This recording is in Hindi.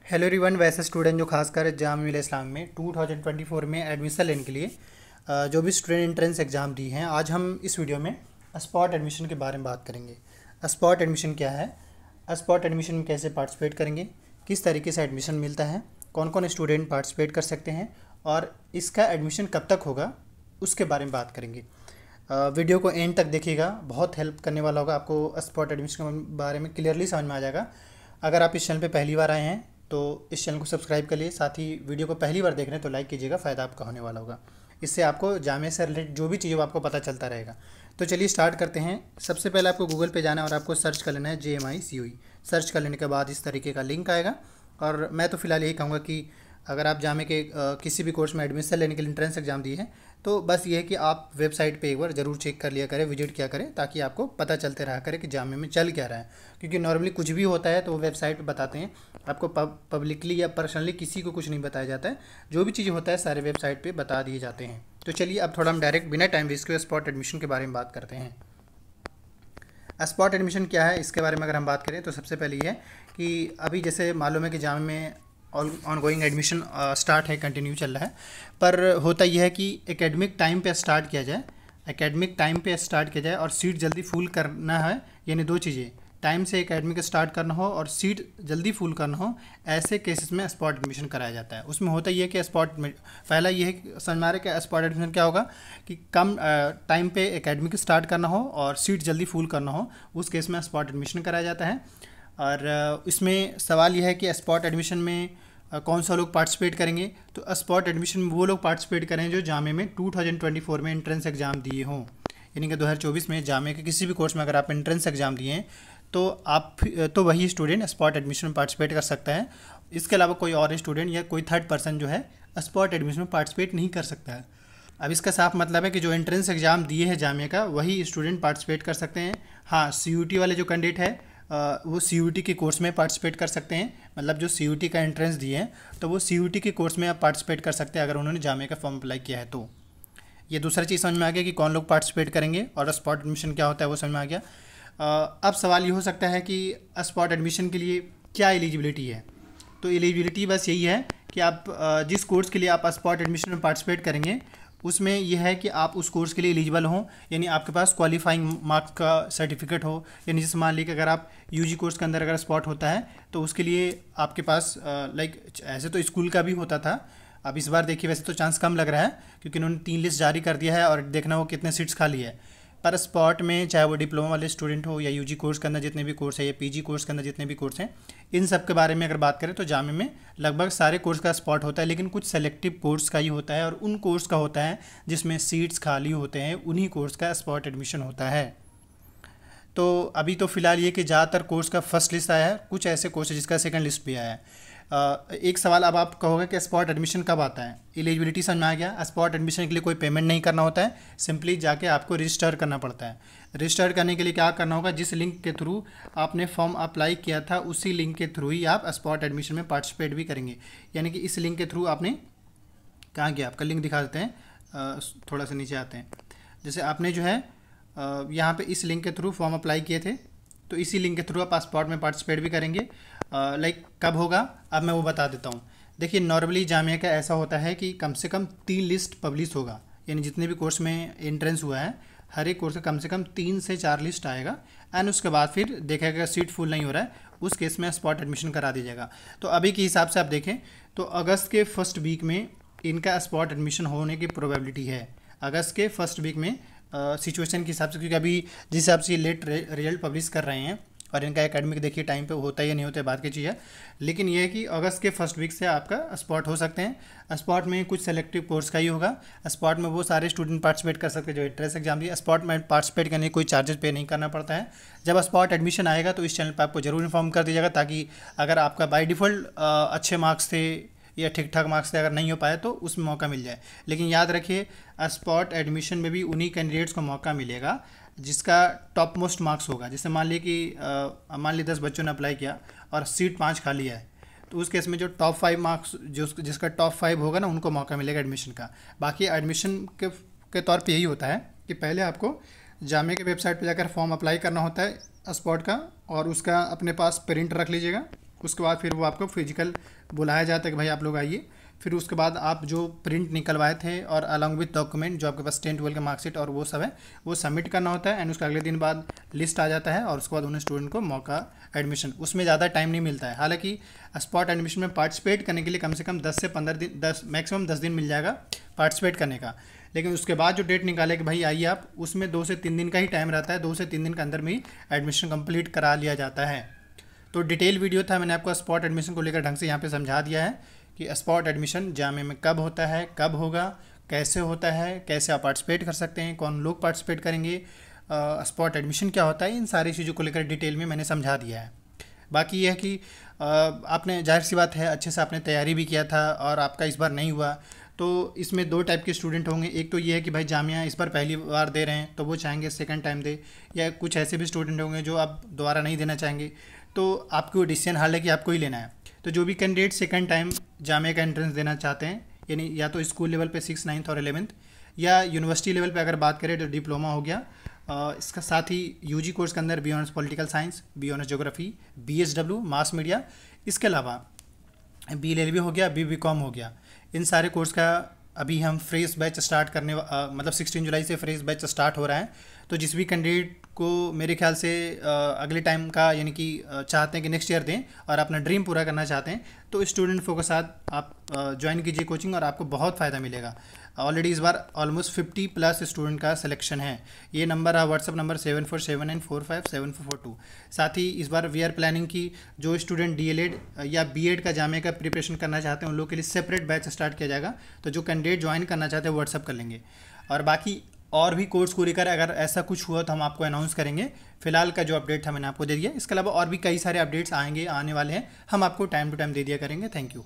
Hello everyone. वैसे स्टूडेंट जो खासकर जाम मिल इस्लाम में 2024 में एडमिशन लेने के लिए जो भी स्टूडेंट एंट्रेंस एग्ज़ाम दी हैं, आज हम इस वीडियो में स्पॉट एडमिशन के बारे में बात करेंगे। स्पॉट एडमिशन क्या है, स्पॉट एडमिशन में कैसे पार्टिसिपेट करेंगे, किस तरीके से एडमिशन मिलता है, कौन कौन स्टूडेंट पार्टिसिपेट कर सकते हैं और इसका एडमिशन कब तक होगा, उसके बारे में बात करेंगे। वीडियो को एंड तक देखिएगा, बहुत हेल्प करने वाला होगा आपको। स्पॉट एडमिशन के बारे में क्लियरली समझ में आ जाएगा। अगर आप इस चैनल पे पहली बार आए हैं तो इस चैनल को सब्सक्राइब कर लिए, साथ ही वीडियो को पहली बार देख रहे हैं तो लाइक कीजिएगा, फ़ायदा आपका होने वाला होगा। इससे आपको जामे से रिलेटेड जो भी चीज़ें आपको पता चलता रहेगा। तो चलिए स्टार्ट करते हैं। सबसे पहले आपको गूगल पे जाना है और आपको सर्च कर लेना है JMICUE। सर्च कर लेने के बाद इस तरीके का लिंक आएगा और मैं तो फ़िलहाल यही कहूँगा कि अगर आप जामे के किसी भी कोर्स में एडमिशन लेने के लिए एंट्रेंस एग्जाम दिए हैं तो बस ये है कि आप वेबसाइट पे एक बार ज़रूर चेक कर लिया करें, विजिट किया करें, ताकि आपको पता चलते रहा करे कि जामे में चल क्या रहा है। क्योंकि नॉर्मली कुछ भी होता है तो वो वेबसाइट पे बताते हैं, आपको पब्लिकली या पर्सनली किसी को कुछ नहीं बताया जाता है। जो भी चीज़ें होता है सारे वेबसाइट पर बता दिए जाते हैं। तो चलिए अब थोड़ा हम डायरेक्ट बिना टाइम वेस्ट के स्पॉट एडमिशन के बारे में बात करते हैं। स्पॉट एडमिशन क्या है, इसके बारे में अगर हम बात करें तो सबसे पहले ये है कि अभी जैसे मालूम है कि जामे में ऑन गोइंग एडमिशन स्टार्ट है, कंटिन्यू चल रहा है। पर होता यह है कि एकेडमिक टाइम पे स्टार्ट किया जाए, एकेडमिक टाइम पे स्टार्ट किया जाए और सीट जल्दी फुल करना है। यानी दो चीज़ें, टाइम से एकेडमिक स्टार्ट करना हो और सीट जल्दी फुल करना हो, ऐसे केसेस में स्पॉट एडमिशन कराया जाता है। उसमें होता यह है कि स्पॉट में पहला ये है कि समझ में आ रहा है कि स्पॉट एडमिशन क्या होगा कि कम टाइम पे एकेडमिक स्टार्ट करना हो और सीट जल्दी फुल करना हो, उस केस में स्पॉट एडमिशन कराया जाता है। और इसमें सवाल यह है कि स्पॉट एडमिशन में कौन सा लोग पार्टिसिपेट करेंगे। तो स्पॉट एडमिशन में वो लोग पार्टिसिपेट करें जो जामे में 2024 में एंट्रेंस एग्ज़ाम दिए हों। यानी कि 2024 में जामे के किसी भी कोर्स में अगर आप एंट्रेंस एग्ज़ाम दिए हैं तो वही स्टूडेंट स्पॉट एडमिशन में पार्टिसिपेट कर सकता है। इसके अलावा कोई और स्टूडेंट या कोई थर्ड पर्सन जो है स्पॉट एडमिशन में पार्टिसिपेट नहीं कर सकता है। अब इसका साफ मतलब है कि जो एंट्रेंस एग्ज़ाम दिए हैं जामे का, वही स्टूडेंट पार्टिसिपेट कर सकते हैं। हाँ, CUT वाले जो कैंडिडेट है वो CUT के कोर्स में पार्टिसिपेट कर सकते हैं। मतलब जो CUT का एंट्रेंस दिए हैं तो वो CUT के कोर्स में आप पार्टिसिपेट कर सकते हैं अगर उन्होंने जामे का फॉर्म अप्लाई किया है तो। ये दूसरा चीज़ समझ में आ गया कि कौन लोग पार्टिसिपेट करेंगे और स्पॉट एडमिशन क्या होता है वो समझ में आ गया। अब सवाल ये हो सकता है कि स्पॉट एडमिशन के लिए क्या एलिजिबिलिटी है। तो एलिजिबिलिटी बस यही है कि आप जिस कोर्स के लिए आप स्पॉट एडमिशन में पार्टिसिपेट करेंगे उसमें यह है कि आप उस कोर्स के लिए एलिजिबल हों, यानी आपके पास क्वालिफाइंग मार्क्स का सर्टिफिकेट हो। यानी जैसे मान लीजिए अगर आप UG कोर्स के अंदर अगर स्पॉट होता है तो उसके लिए आपके पास लाइक ऐसे तो स्कूल का भी होता था, अब इस बार देखिए वैसे तो चांस कम लग रहा है क्योंकि उन्होंने 3 लिस्ट जारी कर दिया है और देखना वो कितने सीट्स खाली है। पर स्पॉट में चाहे वो डिप्लोमा वाले स्टूडेंट हो या UG कोर्स के अंदर जितने भी कोर्स है या PG कोर्स के अंदर जितने भी कोर्स हैं, इन सब के बारे में अगर बात करें तो जामे में लगभग सारे कोर्स का स्पॉट होता है। लेकिन कुछ सेलेक्टिव कोर्स का ही होता है और उन कोर्स का होता है जिसमें सीट्स खाली होते हैं, उन्हीं कोर्स का स्पॉट एडमिशन होता है। तो अभी तो फिलहाल ये कि ज़्यादातर कोर्स का फर्स्ट लिस्ट आया है, कुछ ऐसे कोर्स है जिसका सेकंड लिस्ट भी आया है। एक सवाल अब आप कहोगे कि स्पॉट एडमिशन कब आता है। एलिजिबिलिटी समझ में आ गया। स्पॉट एडमिशन के लिए कोई पेमेंट नहीं करना होता है, सिंपली जाके आपको रजिस्टर करना पड़ता है। रजिस्टर करने के लिए क्या करना होगा, जिस लिंक के थ्रू आपने फॉर्म अप्लाई किया था उसी लिंक के थ्रू ही आप स्पॉट एडमिशन में पार्टिसिपेट भी करेंगे। यानी कि इस लिंक के थ्रू आपने कहाँ गया, आपका लिंक दिखा देते हैं, थोड़ा सा नीचे आते हैं। जैसे आपने जो है यहाँ पे इस लिंक के थ्रू फॉर्म अप्लाई किए थे तो इसी लिंक के थ्रू आप स्पॉट में पार्टिसिपेट भी करेंगे। लाइक कब होगा अब मैं वो बता देता हूँ। देखिए नॉर्मली जामिया का ऐसा होता है कि कम से कम 3 लिस्ट पब्लिश होगा, यानी जितने भी कोर्स में एंट्रेंस हुआ है हर एक कोर्स का कम से कम 3 से 4 लिस्ट आएगा। एंड उसके बाद फिर देखेगा सीट फुल नहीं हो रहा है, उस केस में स्पॉट एडमिशन करा दीजिएगा। तो अभी के हिसाब से आप देखें तो अगस्त के फर्स्ट वीक में इनका स्पॉट एडमिशन होने की प्रोबेबिलिटी है। अगस्त के फर्स्ट वीक में सिचुएशन के हिसाब से, क्योंकि अभी जिस हिसाब से लेट रिजल्ट पब्लिश कर रहे हैं और इनका एकेडमिक देखिए टाइम पे होता है या नहीं होता है बात की चीज़ है। लेकिन ये है कि अगस्त के फर्स्ट वीक से आपका स्पॉट हो सकते हैं। स्पॉट में कुछ सेलेक्टिव कोर्स का ही होगा। स्पॉट में वो सारे स्टूडेंट पार्टिसिपेट कर सकते हैं जो एंट्रेंस एग्जाम दिए। स्पॉट में पार्टिसिपेट करने कोई चार्जेस पे नहीं करना पड़ता है। जब स्पॉट एडमिशन आएगा तो इस चैनल पर आपको जरूर इन्फॉर्म कर दीजिएगा, ताकि अगर आपका बाई डिफ़ॉल्ट अच्छे मार्क्स थे या ठीक ठाक मार्क्स से अगर नहीं हो पाए तो उसमें मौका मिल जाए। लेकिन याद रखिए स्पॉट एडमिशन में भी उन्हीं कैंडिडेट्स को मौका मिलेगा जिसका टॉप मोस्ट मार्क्स होगा। जैसे मान ली कि 10 बच्चों ने अप्लाई किया और सीट 5 खाली है, तो उस केस में जो टॉप 5 मार्क्स जिसका टॉप 5 होगा ना, उनको मौका मिलेगा एडमिशन का। बाकी एडमिशन के तौर पे यही होता है कि पहले आपको जामे के वेबसाइट पर जाकर फॉर्म अप्लाई करना होता है स्पॉट का, और उसका अपने पास प्रिंट रख लीजिएगा। उसके बाद फिर वो आपको फिजिकल बुलाया जाता है कि भाई आप लोग आइए। फिर उसके बाद आप जो प्रिंट निकलवाए थे और अलॉन्ग विथ डॉक्यूमेंट जो आपके पास 10-12 का मार्कशीट और वो सब है वो सबमिट करना होता है। एंड उसके अगले दिन बाद लिस्ट आ जाता है और उसके बाद उन्हें स्टूडेंट को मौका एडमिशन, उसमें ज़्यादा टाइम नहीं मिलता है। हालांकि स्पॉट एडमिशन में पार्टिसिपेट करने के लिए कम से कम 10 से 15 दिन, 10 मैक्सिमम 10 दिन मिल जाएगा पार्टिसिपेट करने का। लेकिन उसके बाद जो डेट निकाले कि भाई आइए आप, उसमें 2 से 3 दिन का ही टाइम रहता है। 2 से 3 दिन के अंदर में ही एडमिशन कंप्लीट करा लिया जाता है। तो डिटेल वीडियो था, मैंने आपको स्पॉट एडमिशन को लेकर ढंग से यहाँ पे समझा दिया है कि स्पॉट एडमिशन जामिया में कब होता है, कब होगा, कैसे होता है, कैसे आप पार्टिसिपेट कर सकते हैं, कौन लोग पार्टिसिपेट करेंगे, स्पॉट एडमिशन क्या होता है, इन सारी चीज़ों को लेकर डिटेल में मैंने समझा दिया है। बाकी यह है कि आपने, जाहिर सी बात है, अच्छे से आपने तैयारी भी किया था और आपका इस बार नहीं हुआ, तो इसमें 2 टाइप के स्टूडेंट होंगे। एक तो ये है कि भाई जामिया इस बार पहली बार दे रहे हैं तो वो चाहेंगे सेकंड टाइम दे, या कुछ ऐसे भी स्टूडेंट होंगे जो आप दोबारा नहीं देना चाहेंगे। तो आपको डिसीजन हाल है कि आपको ही लेना है। तो जो भी कैंडिडेट सेकंड टाइम जामिया का एंट्रेंस देना चाहते हैं, यानी या तो स्कूल लेवल पे 6, 9th और 11th, या यूनिवर्सिटी लेवल पे अगर बात करें तो डिप्लोमा हो गया, इसका साथ ही यूजी कोर्स के अंदर B honours political science, B honours geography, BSW mass media, इसके अलावा BLLB हो गया, BCom हो गया। इन सारे कोर्स का अभी हम फ्रेश बैच स्टार्ट करने मतलब 16 जुलाई से फ्रेश बैच स्टार्ट हो रहा है। तो जिस भी कैंडिडेट को मेरे ख्याल से अगले टाइम का यानी कि चाहते हैं कि नेक्स्ट ईयर दें और अपना ड्रीम पूरा करना चाहते हैं, तो स्टूडेंट फो के साथ आप ज्वाइन कीजिए कोचिंग और आपको बहुत फ़ायदा मिलेगा। ऑलरेडी इस बार ऑलमोस्ट 50+ स्टूडेंट का सिलेक्शन है। ये नंबर है व्हाट्सअप नंबर 7479457442। साथ ही इस बार वी आर प्लानिंग की जो स्टूडेंट DLED या B.Ed का जामिया का प्रिपरेशन करना चाहते हैं उन लोगों के लिए सेपरेट बैच स्टार्ट किया जाएगा। तो जो कैंडिडेट ज्वाइन करना चाहते हैं व्हाट्सअप कर लेंगे। और बाकी और भी कोर्स को लेकर अगर ऐसा कुछ हुआ तो हम आपको अनाउंस करेंगे। फिलहाल का जो अपडेट था मैंने आपको दे दिया। इसके अलावा और भी कई सारे अपडेट्स आएंगे, आने वाले हैं, हम आपको टाइम टू टाइम दे दिया करेंगे। Thank you.